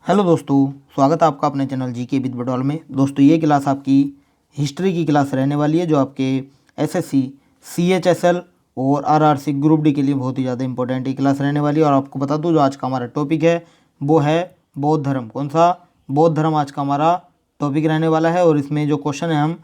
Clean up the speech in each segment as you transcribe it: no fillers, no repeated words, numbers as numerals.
Hello दोस्तों, स्वागत है आपका अपने चैनल जीके विद बडौल में। दोस्तों ये क्लास आपकी हिस्ट्री की क्लास रहने वाली है, जो आपके एसएससी, सीएचएसएल और आरआरसी ग्रुप डी के लिए बहुत ही ज़्यादा इंपॉर्टेंट ये क्लास रहने वाली है। और आपको बता दूं, जो आज का हमारा टॉपिक है वो है बौद्ध धर्म। कौन सा? बौद्ध धर्म आज का हमारा टॉपिक रहने वाला है। और इसमें जो क्वेश्चन है, हम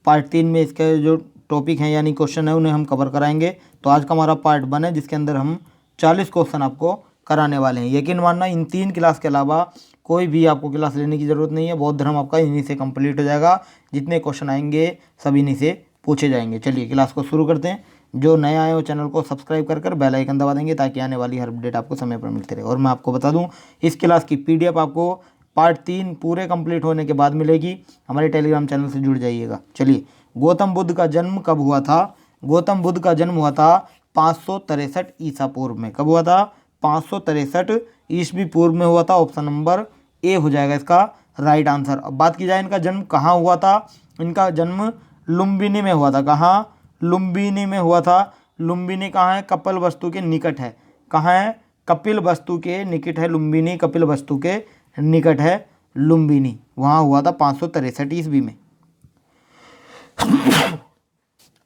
पार्ट 3 में इसके जो टॉपिक हैं यानी क्वेश्चन है उन्हें हम कवर कराएंगे। तो आज का हमारा पार्ट 1 है, जिसके अंदर हम 40 क्वेश्चन आपको कराने वाले हैं। यकीन मानना, इन 3 क्लास के अलावा कोई भी आपको क्लास लेने की ज़रूरत नहीं है। बौद्ध धर्म आपका इन्हीं से कंप्लीट हो जाएगा। जितने क्वेश्चन आएंगे सब इन्हीं से पूछे जाएंगे। चलिए क्लास को शुरू करते हैं। जो नए आए हो चैनल को सब्सक्राइब कर बेल आइकन दबा देंगे, ताकि आने वाली हर अपडेट आपको समय पर मिलती रहे। और मैं आपको बता दूं, इस क्लास की पीडीएफ आपको पार्ट 3 पूरे कंप्लीट होने के बाद मिलेगी। हमारे टेलीग्राम चैनल से जुड़ जाइएगा। चलिए, गौतम बुद्ध का जन्म कब हुआ था? गौतम बुद्ध का जन्म हुआ था 563 ईसा पूर्व में। कब हुआ था? 563 ईस्वी पूर्व में हुआ था। ऑप्शन नंबर ए हो जाएगा इसका राइट आंसर। अब बात की जाए इनका जन्म कहाँ हुआ था। इनका जन्म लुम्बिनी में हुआ था। कहाँ? लुम्बिनी में हुआ था। लुम्बिनी कहाँ है? कपिल वस्तु के निकट है। कहाँ है? कपिल वस्तु के निकट है लुम्बिनी। कपिल वस्तु के निकट है लुम्बिनी। वहाँ हुआ था 563 ईस्वी में।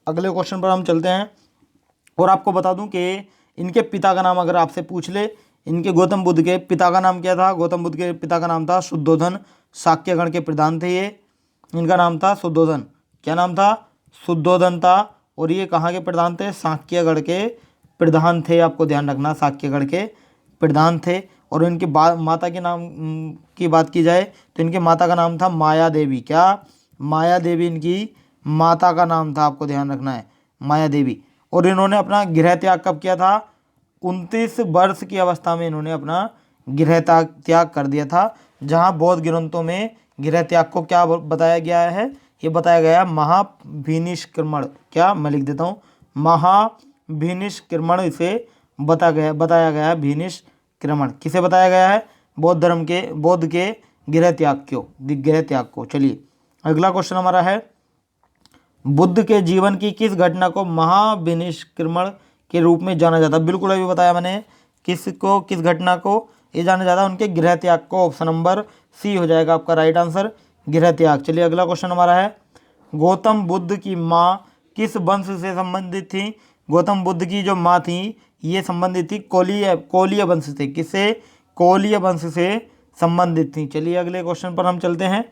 अगले क्वेश्चन पर हम चलते हैं। और आपको बता दूं कि इनके पिता का नाम अगर आपसे पूछ ले, इनके गौतम बुद्ध के पिता का नाम क्या था? गौतम बुद्ध के पिता का नाम था शुद्धोधन। शाक्यगण के प्रधान थे ये। इनका नाम था शुद्धोधन। क्या नाम था? शुद्धोधन था। और ये कहाँ के प्रधान थे? शाक्यगढ़ के प्रधान थे। आपको ध्यान रखना, शाक्यगढ़ के प्रधान थे। और इनकी माता के नाम की बात की जाए तो इनके माता का नाम था माया देवी। क्या? माया देवी इनकी माता का नाम था। आपको ध्यान रखना है, माया देवी। और इन्होंने अपना गृह त्याग कब किया था? 29 वर्ष की अवस्था में इन्होंने अपना गृह त्याग कर दिया था। जहाँ बौद्ध ग्रंथों में गृह त्याग को क्या बताया गया है? ये बताया गया महाभिनिष्क्रमण। क्या? मैं लिख देता हूँ, महाभिनिष्क्रमण इसे बताया गया है। भिनिष्क्रमण किसे बताया गया है? बौद्ध के गृह त्याग को। चलिए अगला क्वेश्चन हमारा है, बुद्ध के जीवन की किस घटना को महाविनिष्क्रमण के रूप में जाना जाता है? बिल्कुल अभी बताया मैंने, किस घटना को ये जाना जाता है? उनके गृह त्याग को। ऑप्शन नंबर सी हो जाएगा आपका राइट आंसर, गृह त्याग। चलिए अगला क्वेश्चन हमारा है, गौतम बुद्ध की माँ किस वंश से संबंधित थी? गौतम बुद्ध की जो माँ थी ये संबंधित थी कोलीय वंश से। किससे? कोलीय वंश से संबंधित थी। चलिए अगले क्वेश्चन पर हम चलते हैं।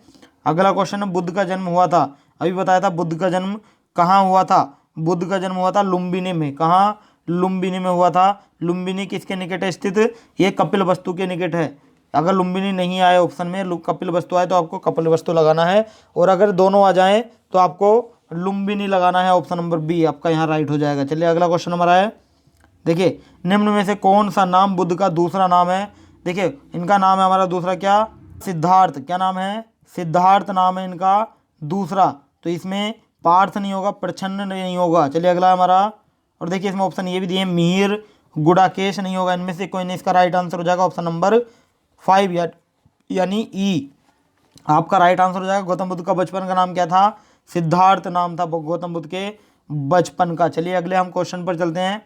अगला क्वेश्चन है, बुद्ध का जन्म हुआ था, अभी बताया था, बुद्ध का जन्म कहाँ हुआ था? बुद्ध का जन्म हुआ था लुम्बिनी में। कहाँ? लुम्बिनी में हुआ था। लुम्बिनी किसके निकट है स्थित? ये कपिल वस्तु के निकट है। अगर लुम्बिनी नहीं आए ऑप्शन में, कपिल वस्तु आए, तो आपको कपिल वस्तु लगाना है। और अगर दोनों आ जाएं तो आपको लुम्बिनी लगाना है। ऑप्शन नंबर बी आपका यहाँ राइट हो जाएगा। चलिए अगला क्वेश्चन हमारा है, देखिए, निम्न में से कौन सा नाम बुद्ध का दूसरा नाम है? देखिए इनका नाम है हमारा दूसरा क्या? सिद्धार्थ। क्या नाम है? सिद्धार्थ नाम है इनका दूसरा। तो इसमें पार्थ नहीं होगा, प्रच्छन्न नहीं होगा। चलिए अगला हमारा, और देखिए इसमें ऑप्शन ये भी दिए, मिहिर, गुडाकेश नहीं होगा। इनमें से कोई नहीं, इसका राइट आंसर हो जाएगा ऑप्शन नंबर 5 यानी ई आपका राइट आंसर हो जाएगा। गौतम बुद्ध का बचपन का नाम क्या था? सिद्धार्थ नाम था गौतम बुद्ध के बचपन का। चलिए अगले हम क्वेश्चन पर चलते हैं।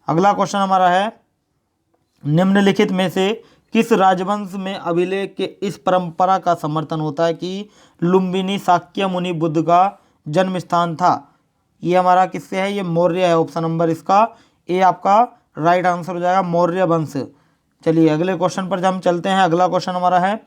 अगला क्वेश्चन हमारा है, निम्नलिखित में से किस राजवंश में अभिलेख के इस परंपरा का समर्थन होता है कि लुम्बिनी शाक्य मुनि बुद्ध का जन्म स्थान था? ये हमारा किससे है? ये मौर्य है। ऑप्शन नंबर इसका ए आपका राइट आंसर हो जाएगा, मौर्य वंश। चलिए अगले क्वेश्चन पर हम चलते हैं। अगला क्वेश्चन हमारा है,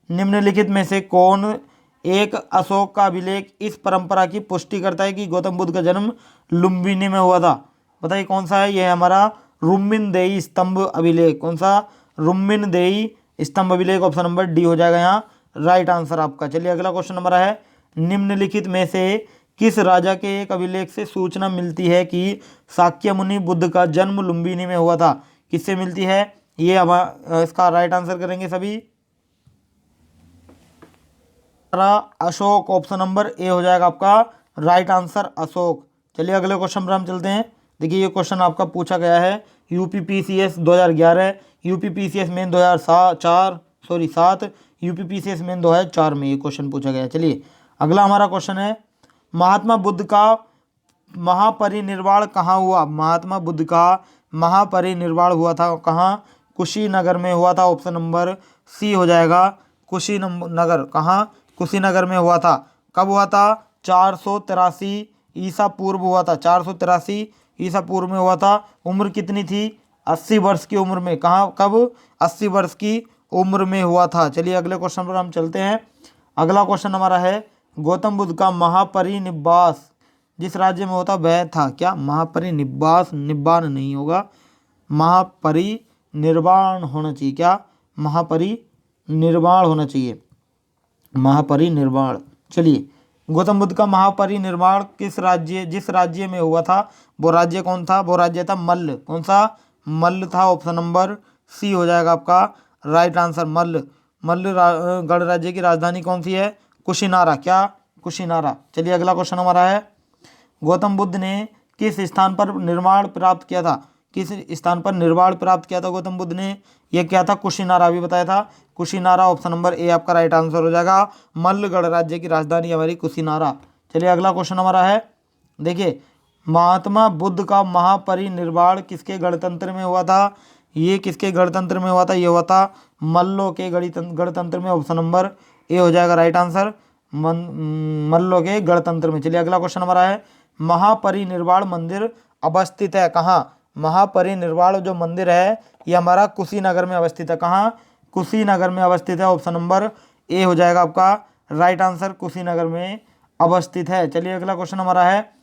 निम्नलिखित में से कौन एक अशोक का अभिलेख इस परंपरा की पुष्टि करता है कि गौतम बुद्ध का जन्म लुम्बिनी में हुआ था? बताइए कौन सा है? यह है हमारा रुम्मिनदेई स्तंभ अभिलेख। कौन सा? रुम्मिनदेई स्तंभ अभिलेख। ऑप्शन नंबर डी हो जाएगा यहाँ राइट आंसर आपका। चलिए अगला क्वेश्चन हमारा है, निम्नलिखित में से किस राजा के एक अभिलेख से सूचना मिलती है कि शाक्य मुनि बुद्ध का जन्म लुम्बिनी में हुआ था? किससे मिलती है? ये हम इसका राइट आंसर करेंगे सभी, अशोक। ऑप्शन नंबर ए हो जाएगा आपका राइट आंसर, अशोक। चलिए अगले क्वेश्चन पर हम चलते हैं। देखिए ये क्वेश्चन आपका पूछा गया है UPPCS 2011, UPPCS main 2007, UPPCS main 2004 में ये क्वेश्चन पूछा गया है। चलिए अगला हमारा क्वेश्चन है, महात्मा बुद्ध का महापरिनिर्वाण कहाँ हुआ? महात्मा बुद्ध का महापरिनिर्वाण हुआ था कहाँ? कुशीनगर में हुआ था। ऑप्शन नंबर सी हो जाएगा कुशीनगर। कहाँ? कुशीनगर में हुआ था। कब हुआ था? 483 ईसा पूर्व हुआ था। 483 ईसा पूर्व में हुआ था। उम्र कितनी थी? 80 वर्ष की उम्र में। कहाँ? कब? 80 वर्ष की उम्र में हुआ था। चलिए अगले क्वेश्चन पर हम चलते हैं। अगला क्वेश्चन हमारा है, गौतम बुद्ध का महापरिनिब्बास जिस राज्य में होता वह था क्या? महापरिनिब्बास, निब्बान नहीं होगा, महापरिनिर्वाण होना चाहिए। क्या? महापरिनिर्वाण होना चाहिए, महापरिनिर्वाण। चलिए, गौतम बुद्ध का महापरिनिर्वाण जिस राज्य में हुआ था वो राज्य कौन था? वो राज्य था मल्ल। कौन सा? मल्ल था। ऑप्शन नंबर सी हो जाएगा आपका राइट आंसर, मल्ल। गणराज्य की राजधानी कौन सी है? कुशीनारा। क्या? कुशीनारा। चलिए अगला क्वेश्चन हमारा है, गौतम बुद्ध ने किस स्थान पर निर्वाण प्राप्त किया था? किस स्थान पर निर्वाण प्राप्त किया था गौतम बुद्ध ने? यह क्या था? कुशीनारा। अभी बताया था कुशीनारा। ऑप्शन नंबर ए आपका राइट आंसर हो जाएगा। मल्ल गणराज्य की राजधानी हमारी कुशीनारा। चलिए अगला क्वेश्चन हमारा है, देखिए, महात्मा बुद्ध का महापरिनिर्वाण किसके गणतंत्र में हुआ था? ये किसके गणतंत्र में हुआ था? ये हुआ था मल्लों के गणतंत्र में। ऑप्शन नंबर ए हो जाएगा राइट आंसर, मल्लों के गणतंत्र में। चलिए अगला क्वेश्चन हमारा है, महापरिनिर्वाण मंदिर अवस्थित है कहाँ? महापरिनिर्वाण जो मंदिर है ये हमारा कुशीनगर में अवस्थित है। कहाँ? कुशीनगर में अवस्थित है। ऑप्शन नंबर ए हो जाएगा आपका राइट आंसर, कुशीनगर में अवस्थित है। चलिए अगला क्वेश्चन हमारा है,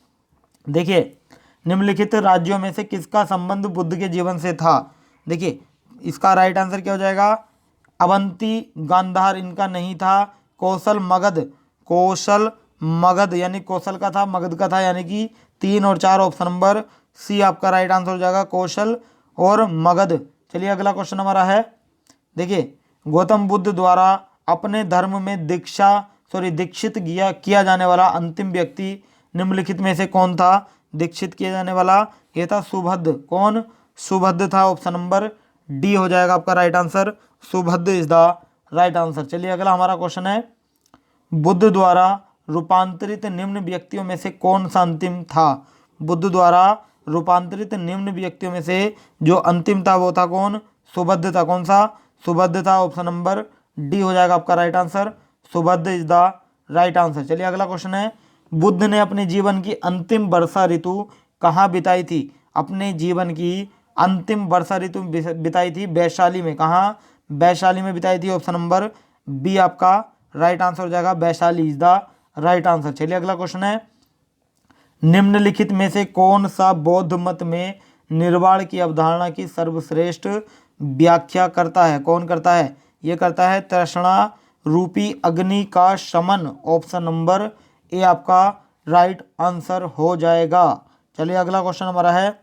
देखिए, निम्नलिखित राज्यों में से किसका संबंध बुद्ध के जीवन से था? देखिए इसका राइट आंसर क्या हो जाएगा? अवंती, गांधार इनका नहीं था। कौशल मगध यानी कौशल का था, मगध का था, यानी कि 3 और 4। ऑप्शन नंबर सी आपका राइट आंसर हो जाएगा, कौशल और मगध। चलिए अगला क्वेश्चन हमारा है, देखिए, गौतम बुद्ध द्वारा अपने धर्म में दीक्षित किया जाने वाला अंतिम व्यक्ति निम्नलिखित में से कौन था? दीक्षित किया जाने वाला ये था सुभद्र। कौन? सुभद्र था। ऑप्शन नंबर डी हो जाएगा आपका right answer, Subhadra is the right answer. चलिए अगला हमारा क्वेश्चन है, बुद्ध द्वारा रूपांतरित निम्न व्यक्तियों में से कौन सा अंतिम था? बुद्ध द्वारा रूपांतरित निम्न व्यक्तियों में से जो अंतिम था वो था कौन? सुभद्र था। कौन सा? सुभद्र था। ऑप्शन नंबर डी हो जाएगा आपका right answer, Subhadra is the right answer. चलिए अगला क्वेश्चन है, बुद्ध ने अपने जीवन की अंतिम वर्षा ऋतु कहाँ बिताई थी? अपने जीवन की अंतिम वर्षा ऋतु बिताई थी वैशाली में। कहाँ? वैशाली में बिताई थी। ऑप्शन नंबर बी आपका राइट आंसर हो जाएगा, Vaishali is the right answer. चलिए अगला क्वेश्चन है, निम्नलिखित में से कौन सा बौद्ध मत में निर्वाण की अवधारणा की सर्वश्रेष्ठ व्याख्या करता है? कौन करता है? ये करता है तृष्णा रूपी अग्नि का शमन। ऑप्शन नंबर ए आपका राइट आंसर हो जाएगा। चलिए अगला क्वेश्चन हमारा है,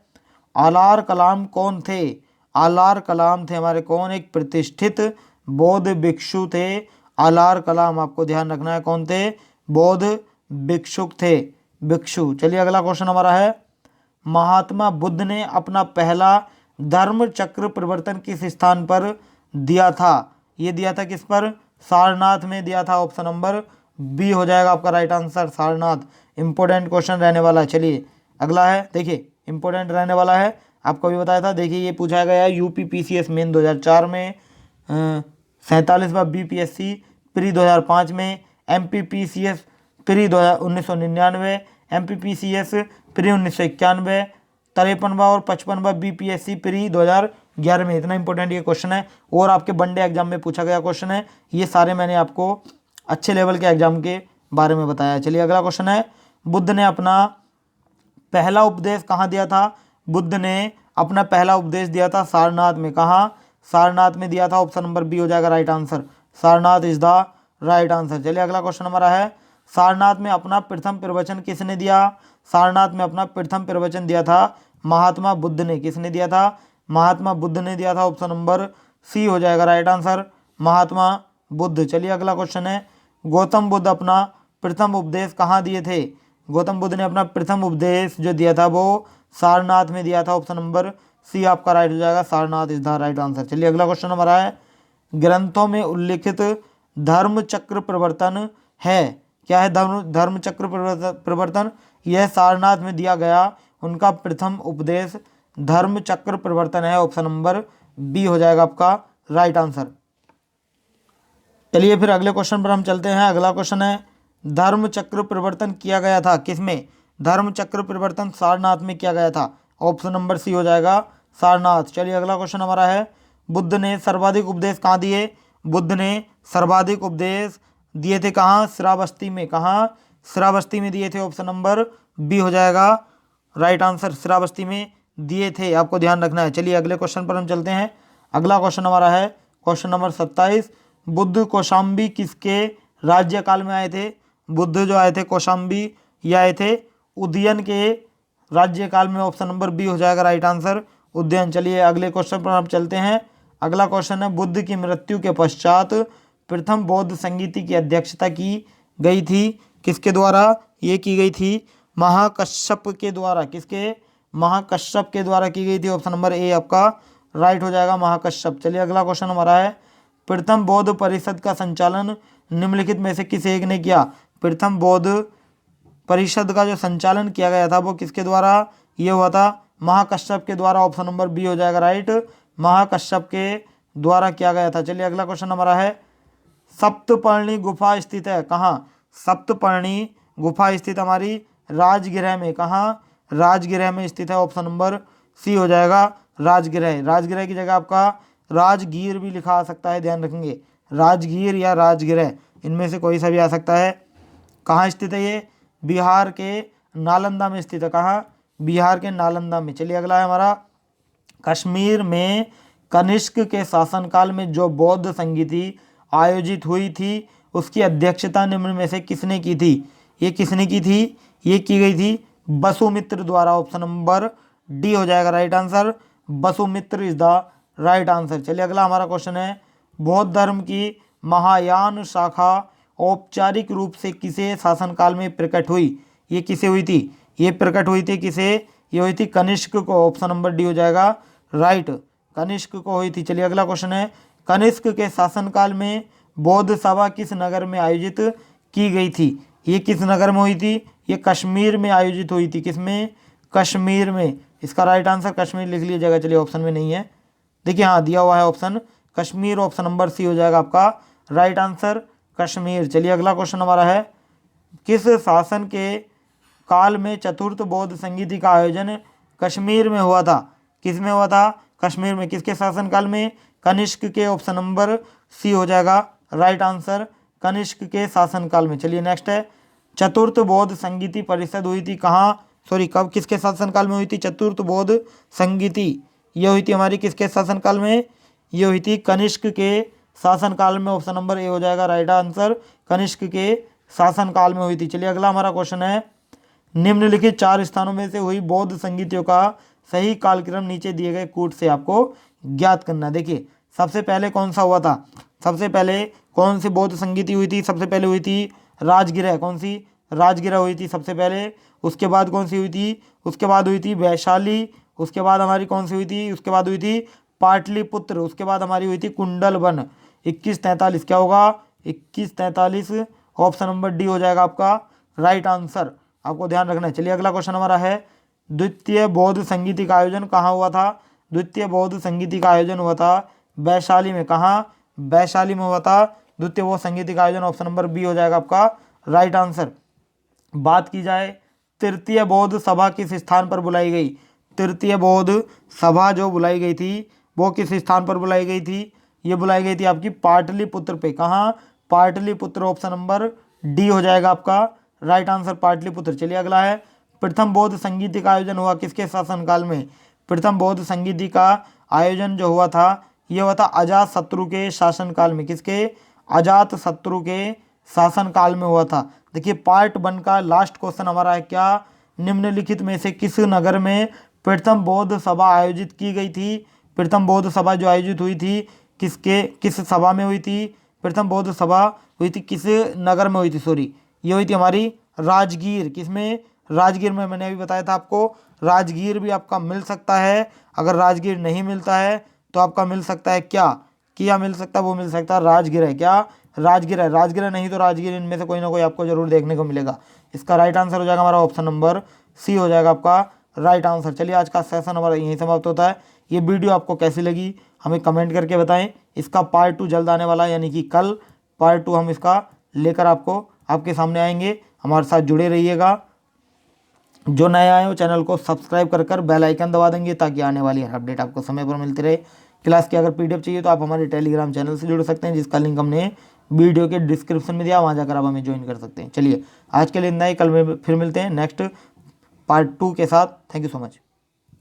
आलार कलाम कौन थे? आलार कलाम थे हमारे कौन? एक प्रतिष्ठित बौद्ध भिक्षु थे। आलार कलाम आपको ध्यान रखना है कौन थे? बौद्ध भिक्षुक थे, भिक्षु। चलिए अगला क्वेश्चन हमारा है, महात्मा बुद्ध ने अपना पहला धर्म चक्र परिवर्तन किस स्थान पर दिया था? ये दिया था किस पर? सारनाथ में दिया था। ऑप्शन नंबर बी हो जाएगा आपका right answer, Sarnath. Important question रहने वाला है। चलिए अगला है, देखिए इंपॉर्टेंट रहने वाला है, आपको भी बताया था। देखिए ये पूछा गया है यूपी पीसीएस मेन 2004 में, 47वां बीपीएससी प्री 2005 में, एमपीपीसीएस प्री 1999, एमपीपीसीएस प्री 1991, 53वां और 55वां बीपीएससी प्री 2011 में। इतना इंपॉर्टेंट ये क्वेश्चन है और आपके वनडे एग्जाम में पूछा गया क्वेश्चन है। ये सारे मैंने आपको अच्छे लेवल के एग्जाम के बारे में बताया। चलिए अगला क्वेश्चन है, बुद्ध ने अपना पहला उपदेश कहाँ दिया था? बुद्ध ने अपना पहला उपदेश दिया था सारनाथ में। कहाँ? सारनाथ में दिया था। ऑप्शन नंबर बी हो जाएगा right answer, Sarnath is the right answer. चलिए अगला क्वेश्चन हमारा है, सारनाथ में अपना प्रथम प्रवचन किसने दिया? सारनाथ में अपना प्रथम प्रवचन दिया था महात्मा बुद्ध ने। किसने दिया था? महात्मा बुद्ध ने दिया था। ऑप्शन नंबर सी हो जाएगा राइट आंसर, महात्मा बुद्ध। चलिए अगला क्वेश्चन है, गौतम बुद्ध अपना प्रथम उपदेश कहाँ दिए थे? गौतम बुद्ध ने अपना प्रथम उपदेश जो दिया था वो सारनाथ में दिया था। ऑप्शन नंबर सी आपका राइट हो जाएगा, Sarnath is the right answer. चलिए अगला क्वेश्चन हमारा है, ग्रंथों में उल्लिखित धर्म चक्र प्रवर्तन है। क्या है धर्म चक्र प्रवर्तन? यह सारनाथ में दिया गया उनका प्रथम उपदेश धर्म चक्र प्रवर्तन है। ऑप्शन नंबर बी हो जाएगा आपका राइट आंसर। चलिए फिर अगले क्वेश्चन पर हम चलते हैं। अगला क्वेश्चन है धर्म चक्र परिवर्तन किया गया था किसमें? धर्म चक्र परिवर्तन सारनाथ में किया गया था। ऑप्शन नंबर सी हो जाएगा सारनाथ। चलिए अगला क्वेश्चन हमारा है बुद्ध ने सर्वाधिक उपदेश कहाँ दिए? बुद्ध ने सर्वाधिक उपदेश दिए थे कहाँ? श्रावस्ती में। कहाँ? श्रावस्ती में दिए थे। ऑप्शन नंबर बी हो जाएगा राइट आंसर। श्रावस्ती में दिए थे, आपको ध्यान रखना है। चलिए अगले क्वेश्चन पर हम चलते हैं। अगला क्वेश्चन हमारा है क्वेश्चन नंबर 27। बुद्ध कौशाम्बी किसके राज्यकाल में आए थे? बुद्ध जो आए थे कौशाम्बी, ये आए थे उदयन के राज्यकाल में। ऑप्शन नंबर बी हो जाएगा राइट आंसर उदयन। चलिए अगले क्वेश्चन पर हम चलते हैं। अगला क्वेश्चन है बुद्ध की मृत्यु के पश्चात प्रथम बौद्ध संगीति की अध्यक्षता की गई थी किसके द्वारा? ये की गई थी महाकश्यप के द्वारा। किसके? महाकश्यप के द्वारा की गई थी। ऑप्शन नंबर ए आपका राइट हो जाएगा महाकश्यप। चलिए अगला क्वेश्चन हमारा है प्रथम बौद्ध परिषद का संचालन निम्नलिखित में से किस एक ने किया? प्रथम बौद्ध परिषद का जो संचालन किया गया था वो किसके द्वारा? ये हुआ था महाकश्यप के द्वारा। ऑप्शन नंबर बी हो जाएगा राइट महाकश्यप के द्वारा किया गया था। चलिए अगला क्वेश्चन हमारा है सप्तपर्णी गुफा स्थित है कहाँ? सप्तपर्णी गुफा स्थित हमारी राजगृह में। कहाँ? राजगृह में स्थित है। ऑप्शन नंबर सी हो जाएगा राजगृह। राजगृह की जगह आपका राजगीर भी लिखा आ सकता है, ध्यान रखेंगे। राजगीर या राजगृह इनमें से कोई सा भी आ सकता है। कहाँ स्थित है ये? बिहार के नालंदा में स्थित है। कहाँ? बिहार के नालंदा में। चलिए अगला है हमारा कश्मीर में कनिष्क के शासनकाल में जो बौद्ध संगीति आयोजित हुई थी उसकी अध्यक्षता निम्न में से किसने की थी? ये किसने की थी? ये की गई थी वसुमित्र द्वारा। ऑप्शन नंबर डी हो जाएगा right answer. Vasumitra is the right answer. चलिए अगला हमारा क्वेश्चन है बौद्ध धर्म की महायान शाखा औपचारिक रूप से किसे शासनकाल में प्रकट हुई? ये किसे हुई थी? ये प्रकट हुई थी किसे? ये हुई थी कनिष्क को। ऑप्शन नंबर डी हो जाएगा राइट कनिष्क को हुई थी। चलिए अगला क्वेश्चन है कनिष्क के शासनकाल में बौद्ध सभा किस नगर में आयोजित की गई थी? ये किस नगर में हुई थी? ये कश्मीर में आयोजित हुई थी। किसमें? कश्मीर में। इसका राइट आंसर कश्मीर लिख लीजिएगा। चलिए ऑप्शन में नहीं है, देखिए हाँ दिया हुआ है option Kashmir. Option number C हो जाएगा आपका राइट आंसर कश्मीर। चलिए अगला क्वेश्चन हमारा है किस शासन के काल में चतुर्थ बौद्ध संगीति का आयोजन कश्मीर में हुआ था? किस में हुआ था? कश्मीर में। किसके शासनकाल में? कनिष्क के। ऑप्शन नंबर सी हो जाएगा राइट आंसर कनिष्क के शासनकाल में। चलिए नेक्स्ट है चतुर्थ बौद्ध संगीति परिषद हुई थी कहाँ? सॉरी कब, किसके शासनकाल में हुई थी चतुर्थ बौद्ध संगीति? ये हुई थी हमारी किसके शासनकाल में? ये हुई थी कनिष्क के शासनकाल में। ऑप्शन नंबर ए हो जाएगा राइट आंसर कनिष्क के शासनकाल में हुई थी। चलिए अगला हमारा क्वेश्चन है निम्नलिखित 4 स्थानों में से हुई बौद्ध संगीतियों का सही कालक्रम नीचे दिए गए कूट से आपको ज्ञात करना। देखिए सबसे पहले कौन सा हुआ था? सबसे पहले कौन सी बौद्ध संगीति हुई थी? सबसे पहले हुई थी राजगृह। कौन सी? राजगृह हुई थी सबसे पहले। उसके बाद कौन सी हुई थी? उसके बाद हुई थी वैशाली। उसके बाद हमारी कौन सी हुई थी? उसके बाद हुई थी पाटलिपुत्र। उसके बाद हमारी हुई थी कुंडलवन। 2143 क्या होगा? 2143 ऑप्शन नंबर डी हो जाएगा आपका राइट आंसर, आपको ध्यान रखना है। चलिए अगला क्वेश्चन हमारा है द्वितीय बौद्ध संगीति का आयोजन कहाँ हुआ था? द्वितीय बौद्ध संगीति का आयोजन हुआ था वैशाली में। कहाँ? वैशाली में हुआ था द्वितीय बौद्ध संगीति का आयोजन। ऑप्शन नंबर बी हो जाएगा आपका राइट आंसर। बात की जाए तृतीय बौद्ध सभा किस स्थान पर बुलाई गई? तृतीय बौद्ध सभा जो बुलाई गई थी वो किस स्थान पर बुलाई गई थी? ये बुलाई गई थी आपकी पाटलिपुत्र पे। कहाँ? पाटलिपुत्र। ऑप्शन नंबर डी हो जाएगा आपका राइट आंसर पाटलिपुत्र। चलिए अगला है प्रथम बौद्ध संगीति का आयोजन हुआ किसके शासनकाल में? प्रथम बौद्ध संगीति का आयोजन जो हुआ था ये हुआ था अजात शत्रु के शासनकाल में। किसके? अजात शत्रु के शासनकाल में हुआ था। देखिए पार्ट 1 का लास्ट क्वेश्चन हमारा है क्या? निम्नलिखित में से किस नगर में प्रथम बौद्ध सभा आयोजित की गई थी? प्रथम बौद्ध सभा जो आयोजित हुई थी किस सभा में हुई थी? प्रथम बौद्ध सभा हुई थी किस नगर में हुई थी? सॉरी ये हुई थी हमारी राजगीर। किसमें? राजगीर में। मैंने अभी बताया था आपको राजगीर भी आपका मिल सकता है। अगर राजगीर नहीं मिलता है तो आपका मिल सकता है क्या मिल सकता है? वो मिल सकता है राजगीर है। क्या? राजगीर है। राजगीर नहीं तो राजगीर, इनमें से कोई ना कोई आपको जरूर देखने को मिलेगा। इसका राइट आंसर हो जाएगा हमारा ऑप्शन नंबर सी हो जाएगा आपका राइट आंसर। चलिए आज का सेशन हमारा यहीं समाप्त होता है। ये वीडियो आपको कैसी लगी हमें कमेंट करके बताएं। इसका पार्ट 2 जल्द आने वाला है, यानी कि कल पार्ट 2 हम इसका लेकर आपके सामने आएंगे। हमारे साथ जुड़े रहिएगा। जो नए आए हो चैनल को सब्सक्राइब कर बेल आइकन दबा देंगे ताकि आने वाली हर अपडेट आपको समय पर मिलती रहे। क्लास की अगर पीडीएफ चाहिए तो आप हमारे टेलीग्राम चैनल से जुड़ सकते हैं, जिसका लिंक हमने वीडियो के डिस्क्रिप्शन में दिया, वहाँ जाकर आप हमें ज्वाइन कर सकते हैं। चलिए आज के लिए इतना ही, कल में फिर मिलते हैं नेक्स्ट पार्ट 2 के साथ। Thank you so much.